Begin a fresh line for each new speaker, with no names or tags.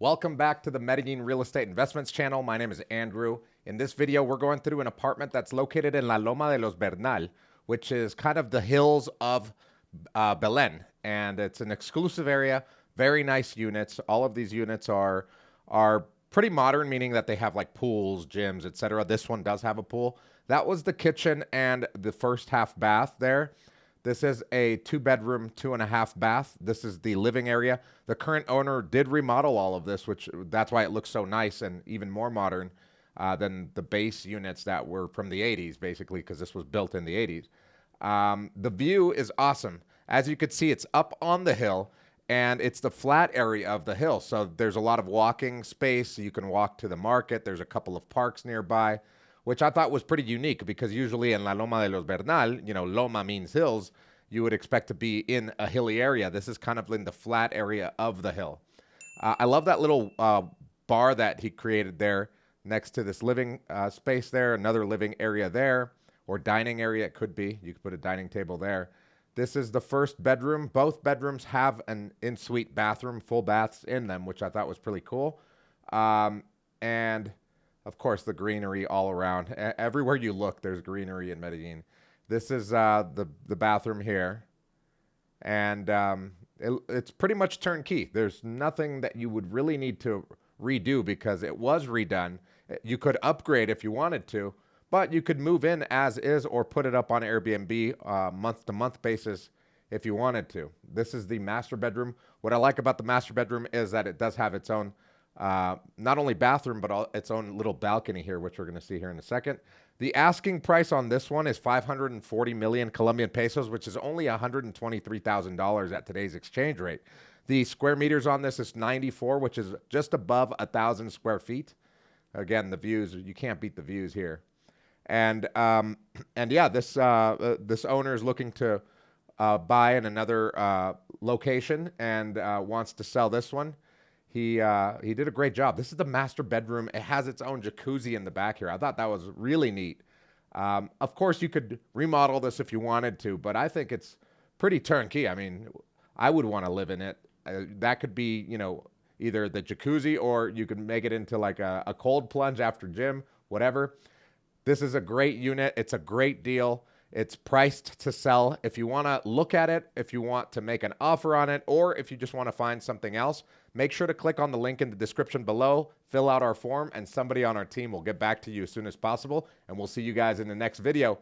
Welcome back to the Medellin Real Estate Investments channel. My name is Andrew. In this video, we're going through an apartment that's located in La Loma de los Bernal, which is kind of the hills of Belen. And it's an exclusive area, very nice units. All of these units are pretty modern, meaning that they have like pools, gyms, etc. This one does have a pool. That was the kitchen and the first half bath there. This is a 2-bedroom, 2.5 bath. This is the living area. The current owner did remodel all of this, which that's why it looks so nice and even more modern than the base units that were from the 80s, basically, because this was built in the 80s. The view is awesome. As you can see, it's up on the hill, and it's the flat area of the hill. So there's a lot of walking space. You can walk to the market. There's a couple of parks nearby, which I thought was pretty unique because usually in La Loma de los Bernal, Loma means hills, you would expect to be in a hilly area. This is kind of in the flat area of the hill. I love that little bar that he created there next to this living space there, another living area there, or dining area it could be. You could put a dining table there. This is the first bedroom. Both bedrooms have an in-suite bathroom, full baths in them, which I thought was pretty cool. And of course, the greenery all around. Everywhere you look, there's greenery in Medellin. This is the bathroom here, and it's pretty much turnkey. There's nothing that you would really need to redo because it was redone. You could upgrade if you wanted to, but you could move in as is or put it up on Airbnb month-to-month basis if you wanted to. This is the master bedroom. What I like about the master bedroom is that it does have its own not only bathroom, but its own little balcony here, which we're going to see here in a second. The asking price on this one is 540 million Colombian pesos, which is only $123,000 at today's exchange rate. The square meters on this is 94, which is just above 1,000 square feet. Again, the views, you can't beat the views here. And yeah, this owner is looking to buy in another location and wants to sell this one. He did a great job. This is the master bedroom. It has its own jacuzzi in the back here. I thought that was really neat. Of course, you could remodel this if you wanted to, but I think it's pretty turnkey. I mean, I would want to live in it. That could be, either the jacuzzi or you could make it into like a cold plunge after gym, whatever. This is a great unit. It's a great deal. It's priced to sell. If you want to look at it, if you want to make an offer on it, or if you just want to find something else, make sure to click on the link in the description below, fill out our form, and somebody on our team will get back to you as soon as possible. And we'll see you guys in the next video.